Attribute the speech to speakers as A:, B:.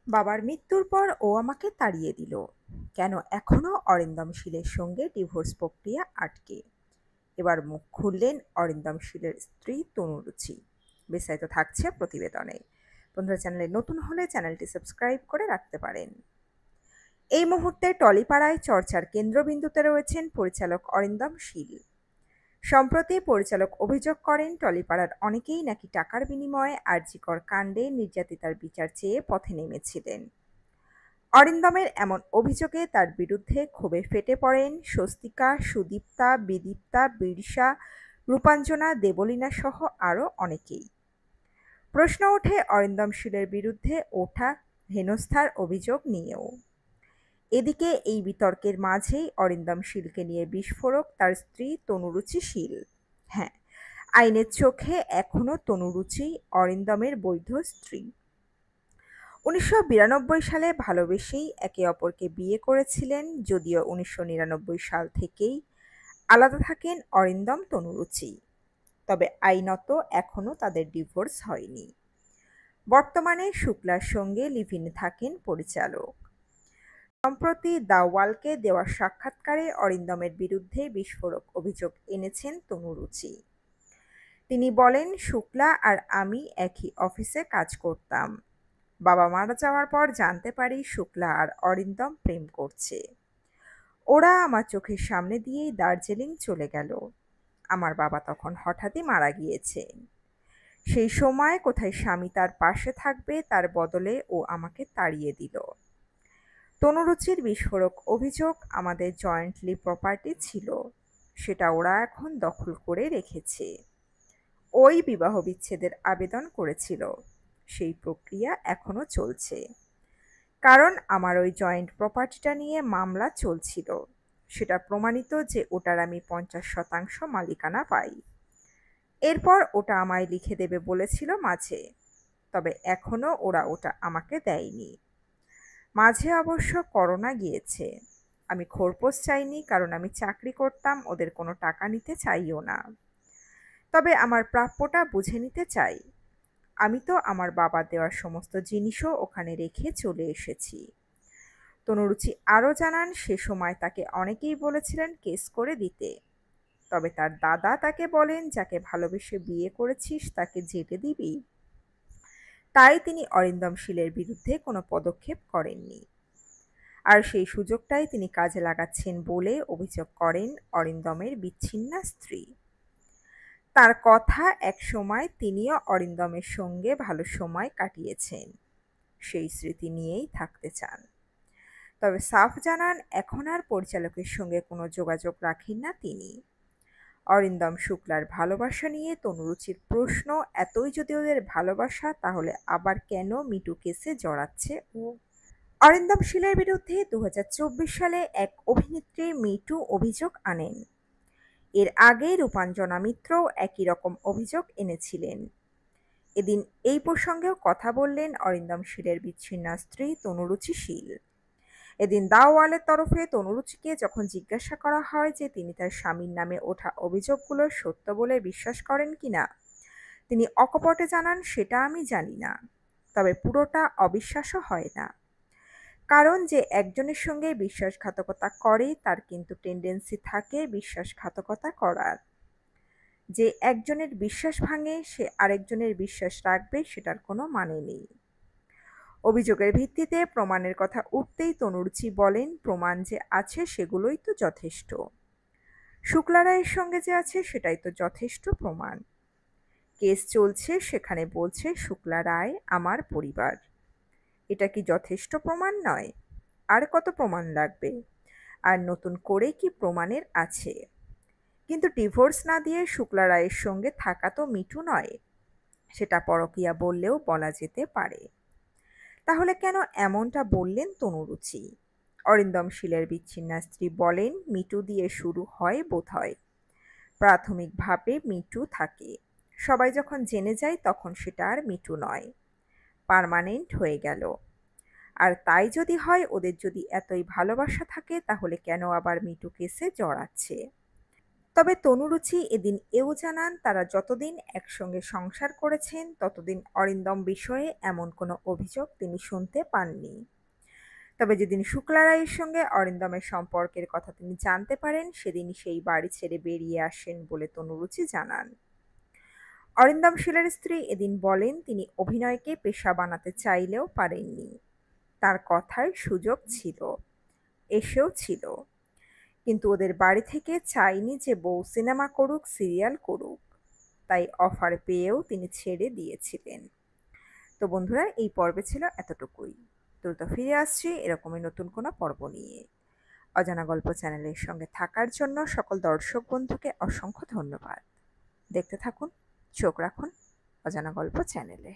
A: বাবার মৃত্যুর পর ও আমাকে তাড়িয়ে দিল। কেন এখনো অরিন্দম শীলের সঙ্গে ডিভোর্স প্রক্রিয়া আটকে? এবার মুখ খুললেন অরিন্দম শীলের স্ত্রী তনুরুচি। বিস্তারিত থাকছে প্রতিবেদনে। বন্ধুরা, চ্যানেলে নতুন হলে চ্যানেলটি সাবস্ক্রাইব করে রাখতে পারেন। এই মুহূর্তে টলিপাড়ায় চর্চার কেন্দ্রবিন্দুতে রয়েছেন পরিচালক অরিন্দম শীল। সম্প্রতি পরিচালক অভিযোগ করেন, টলিপাড়ার অনেকেই নাকি টাকার বিনিময়ে আরজিকর কাণ্ডে নির্যাতিতার বিচার চেয়ে পথে নেমেছিলেন। অরিন্দমের এমন অভিযোগে তার বিরুদ্ধে ক্ষোভে ফেটে পড়েন স্বস্তিকা, সুদীপ্তা, বিদীপ্তা, বীরসা, রূপাঞ্জনা, দেবলীনা সহ আরও অনেকেই। প্রশ্ন ওঠে অরিন্দম শীলের বিরুদ্ধে ওঠা হেনস্থার অভিযোগ নিয়েও। এদিকে এই বিতর্কের মাঝেই অরিন্দম শীলকে নিয়ে বিস্ফোরক তার স্ত্রী তনুরুচি শীল। হ্যাঁ, আইনের চোখে এখনও তনুরুচি অরিন্দমের বৈধ স্ত্রী। ১৯৯২ সালে ভালোবেসেই একে অপরকে বিয়ে করেছিলেন, যদিও ১৯৯৯ সাল থেকেই আলাদা থাকেন অরিন্দম তনুরুচি। তবে আইনত এখনও তাদের ডিভোর্স হয়নি। বর্তমানে শুক্লার সঙ্গে লিভ ইনে থাকেন পরিচালক। সম্প্রতি দ্য ওয়ালকে দেওয়া সাক্ষাৎকারে অরিন্দমের বিরুদ্ধে বিস্ফোরক অভিযোগ এনেছেন তনুরুচি। তিনি বলেন, শুক্লা আর আমি একই অফিসে কাজ করতাম। বাবা মারা যাওয়ার পর জানতে পারি শুক্লা আর অরিন্দম প্রেম করছে। ওরা আমার চোখের সামনে দিয়েই দার্জিলিং চলে গেল। আমার বাবা তখন হঠাৎই মারা গিয়েছেন। সেই সময় কোথায় স্বামী তার পাশে থাকবে, তার বদলে ও আমাকে তাড়িয়ে দিল। তনুরুচির বিস্ফোরক অভিযোগ, আমাদের জয়েন্টলি প্রপার্টি ছিল, সেটা ওরা এখন দখল করে রেখেছে। ওই বিবাহ বিচ্ছেদের আবেদন করেছিল, সেই প্রক্রিয়া এখনো চলছে। কারণ আমার ওই জয়েন্ট প্রপার্টিটা নিয়ে মামলা চলছিল, সেটা প্রমাণিত যে ওটার আমি ৫০% মালিকানা পাই। এরপর ওটা আমায় লিখে দেবে বলেছিল মাঝে, তবে এখনো ওরা ওটা আমাকে দেয়নি। মাঝে অবশ্য করোনা গিয়েছে। আমি খোরপোশ চাইনি, কারণ আমি চাকরি করতাম, ওদের কোনো টাকা নিতে চাইও না। তবে আমার প্রাপ্যটা বুঝে নিতে চাই। আমি তো আমার বাবার দেওয়া সমস্ত জিনিসও ওখানে রেখে চলে এসেছি। তনুরুচি আরও জানান, সে সময় তাকে অনেকেই বলেছিলেন কেস করে দিতে। তবে তার দাদা তাকে বলেন, যাকে ভালোবেসে বিয়ে করেছিস তাকে জেলে দিবি। তাই তিনি অরিন্দম শীলের বিরুদ্ধে কোনো পদক্ষেপ করেননি। আর সেই সুযোগটাই তিনি কাজে লাগাচ্ছেন বলে অভিযোগ করেন অরিন্দমের বিচ্ছিন্না স্ত্রী। তার কথা, এক সময় তিনিও অরিন্দমের সঙ্গে ভালো সময় কাটিয়েছেন, সেই স্মৃতি নিয়েই থাকতে চান। তবে সাফ জানান, এখন আর পরিচালকের সঙ্গে কোনো যোগাযোগ রাখেন না তিনি। অরিন্দম শুক্লার ভালোবাসা নিয়ে তনুরুচির প্রশ্ন, এতই যদি ওদের ভালোবাসা, তাহলে আবার কেন মিটু কেসে জড়াচ্ছে ও? অরিন্দম শীলের বিরুদ্ধে ২০২৪ সালে এক অভিনেত্রী মিটু অভিযোগ আনেন। এর আগে রূপাঞ্জনা মিত্রও একই রকম অভিযোগ এনেছিলেন। এদিন এই প্রসঙ্গেও কথা বললেন অরিন্দম শীলের বিচ্ছিন্না স্ত্রী তনুরুচি শীল। এদিন দ্য ওয়ালের তরফে তনুরুচিকে যখন জিজ্ঞাসা করা হয় যে তিনি তার স্বামীর নামে ওঠা অভিযোগগুলো সত্য বলে বিশ্বাস করেন কিনা, তিনি অকপটে জানান, সেটা আমি জানি না, তবে পুরোটা অবিশ্বাসও হয় না। কারণ যে একজনের সঙ্গে বিশ্বাসঘাতকতা করে তার কিন্তু টেন্ডেন্সি থাকে বিশ্বাসঘাতকতা করার। যে একজনের বিশ্বাস ভাঙে সে আরেকজনের বিশ্বাস রাখবে, সেটার কোনো মানে নেই। অভিযোগের ভিত্তিতে প্রমাণের কথা উঠতেই তনুরুচি বলেন, প্রমাণ যে আছে সেগুলোই তো যথেষ্ট। শুক্লা রায়ের সঙ্গে যে আছে সেটাই তো যথেষ্ট প্রমাণ। কেস চলছে, সেখানে বলছে শুক্লা রায় আমার পরিবার। এটা কি যথেষ্ট প্রমাণ নয়? আর কত প্রমাণ লাগবে? আর নতুন করে কি প্রমাণের আছে? কিন্তু ডিভোর্স না দিয়ে শুক্লা রায়ের সঙ্গে থাকা তো মিটু নয়, সেটা পরকীয়া বললেও বলা যেতে পারে। তাহলে কেন এমনটা বললেন তনুরুচি? অরিন্দম শীলের বিচ্ছিন্না স্ত্রী বলেন, মিটু দিয়ে শুরু হয় বোধহয়। প্রাথমিকভাবে মিটু থাকে, সবাই যখন জেনে যায় তখন সেটা আর মিটু নয়, পার্মানেন্ট হয়ে গেল। আর তাই যদি হয়, ওদের যদি এতই ভালোবাসা থাকে, তাহলে কেন আবার মিটু কেসে জড়াচ্ছে? তবে তনুরুচি এদিন এও জানান তারা যতদিন একসঙ্গে সংসার করেছেন ততদিন অরিন্দম বিষয়ে এমন কোনো অভিযোগ তিনি শুনতে পাননি। তবে যেদিন শুক্লা রায়ের সঙ্গে অরিন্দমের সম্পর্কের কথা তিনি জানতে পারেন সেদিন সেই বাড়ি ছেড়ে বেরিয়ে আসেন বলে তনুরুচি জানান। অরিন্দম শীলের স্ত্রী এদিন বলেন তিনি অভিনয়কে পেশা বানাতে চাইলেও পারেননি। তার কথায় সুযোগ ছিল, এসেও ছিল, কিন্তু ওদের বাড়ি থেকে চায়নি যে বউ সিনেমা করুক, সিরিয়াল করুক, তাই অফার পেয়েও তিনি ছেড়ে দিয়েছিলেন। তো বন্ধুরা, এই পর্বে ছিল এতটুকুই। দ্রুত ফিরে আসছি এরকমই নতুন কোনো পর্ব নিয়ে। অজানা গল্প চ্যানেলের সঙ্গে থাকার জন্য সকল দর্শক বন্ধুকে অসংখ্য ধন্যবাদ। দেখতে থাকুন, চোখ রাখুন অজানা গল্প চ্যানেলে।